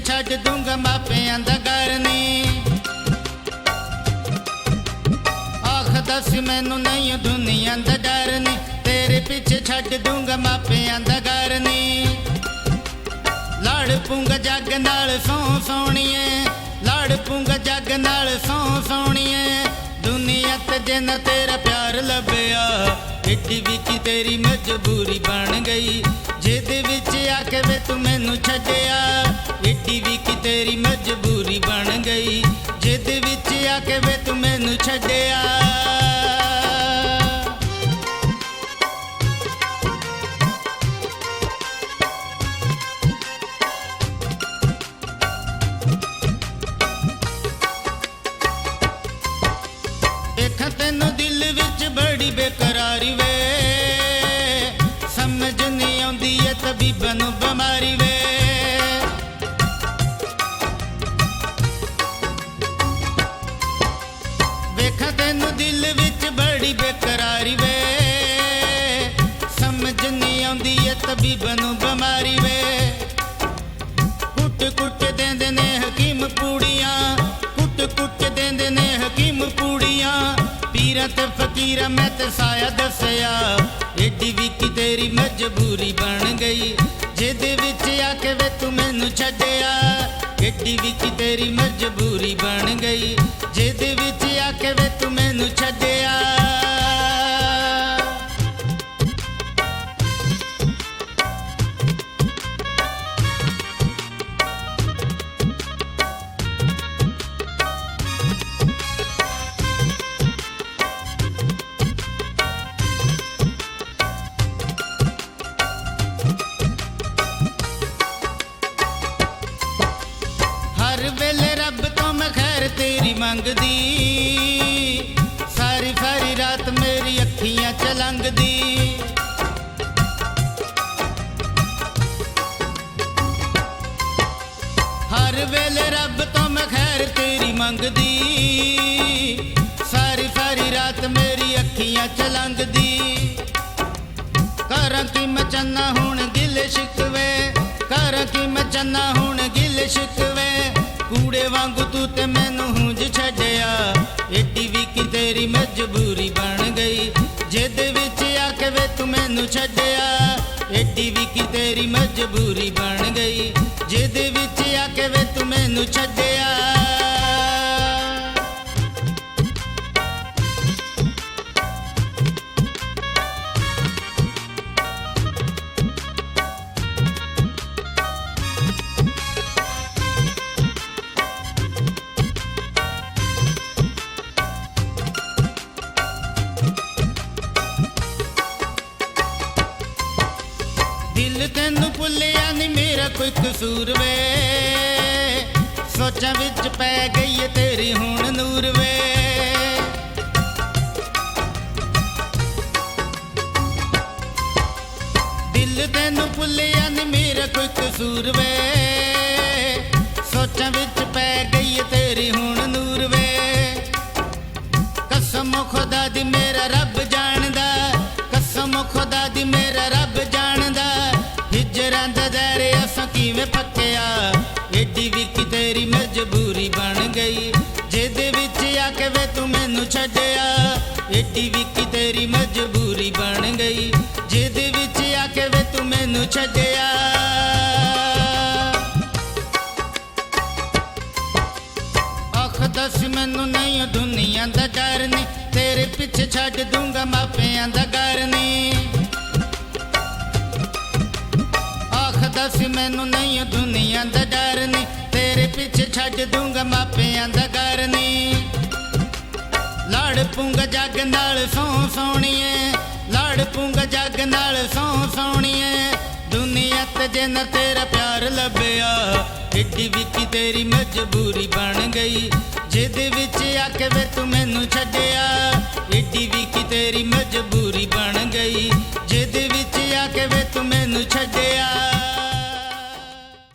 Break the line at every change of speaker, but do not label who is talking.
छड्ड दूंगा मापियां दा घर नी। आख दस मैनू नहीं दुनिया दा डर नी, तेरे पीछे छड्ड दूंगा मापियां दा घर नी। लड़ पूंगा जग नाल सौ सोहणीए, लड़ पूंगा जग नाल सौ सोहणीए। दुनिया ते जिन तेरा प्यार लभया, एडी भी की तेरी मजबूरी बन गई। जिद विच आके वे तू मैनू छड्डिया, एडी भी की तेरी मजबूरी बन गई। जिद विच आके वे तू मैनू छड्डिया। देखा तेनू दिल विच बड़ी बेकरारी वे, समझ नहीं आउंदी है तबीबां नू बीमारी वे। देखा तेनू दिल विच बड़ी बेकरारी वे, समझ नहीं आउंदी है तबीबां नू बीमारी वे। कुट कुट देंदे ने हकीम पूड़ियां, कुट कुट देंदे ने हकीम पूड़ियां। पीरा ते फकीरा मैं ते साया दसया, एडी भी की तेरी मजबूरी बन गई। जिद विच आके वे तू मैनू छड्डिया, एडी भी की तेरी मजबूरी बन गई। जिद विच आके वे तू मैनू छड्डिया। हर वेले रब तो मैं खैर तेरी मंगदी, सारी सारी रात मेरी अखियां च लंघदी। हर वेले रब तो मैं खैर तेरी मंगदी, सारी सारी रात मेरी अखियां च लंघदी। करां की मैं चन्ना हुण गिले शिकवे, करां की मैं चन्ना हुण गिले शिकवे। कूड़े वांगू तू ते मैनू हुंज छड्डिया, एडी भी की तेरी मजबूरी बन गई। जिद विच आके वे तू मैनू छड्डिया, एडी भी की तेरी मजबूरी बन गई। जिद विच आके वे तू मैनू छड्डिया। दिल तेनू भुलिया नी मेरा कोई कसूर वे, सोचां विच पै गई है तेरी हुण नूर वे। दिल तेनू भुलिया नी मेरा कोई कसूर वे, सोचां विच पै गई है तेरी हुण नूर वे। कसम खुदा दी मेरा रब जानदा, कसम खुदा दी मेरा रब जानदा। हिजरां दा दायरे असां किवें पक्किया, एडी भी की तेरी मजबूरी बन गई। जिद विच आके वे तू मैनू छड्डिया, एडी भी की तेरी मजबूरी बन गई। जिद विच आके वे तू मैनू छड्डिया। आख दस मैनू नहीं दुनिया दा डर नी, तेरे पीछे छड्ड दूंगा मापियां दा घर नी। आख दस मैनू नहीं दुनिया दा डर नी, तेरे पीछे छड्ड दूंगा मापियां दा घर नी। लड़ पूंगा जग नाल सौ सोहणीए, लड़ पूंगा जग नाल सौ सोहणीए। दुनिया ते जिन तेरा प्यार लभया, एडी भी की तेरी मजबूरी बन गई। जिद विच आके वे तू मैनू छड्डिया, एडी भी की तेरी मजबूरी बन गई। जिद विच आके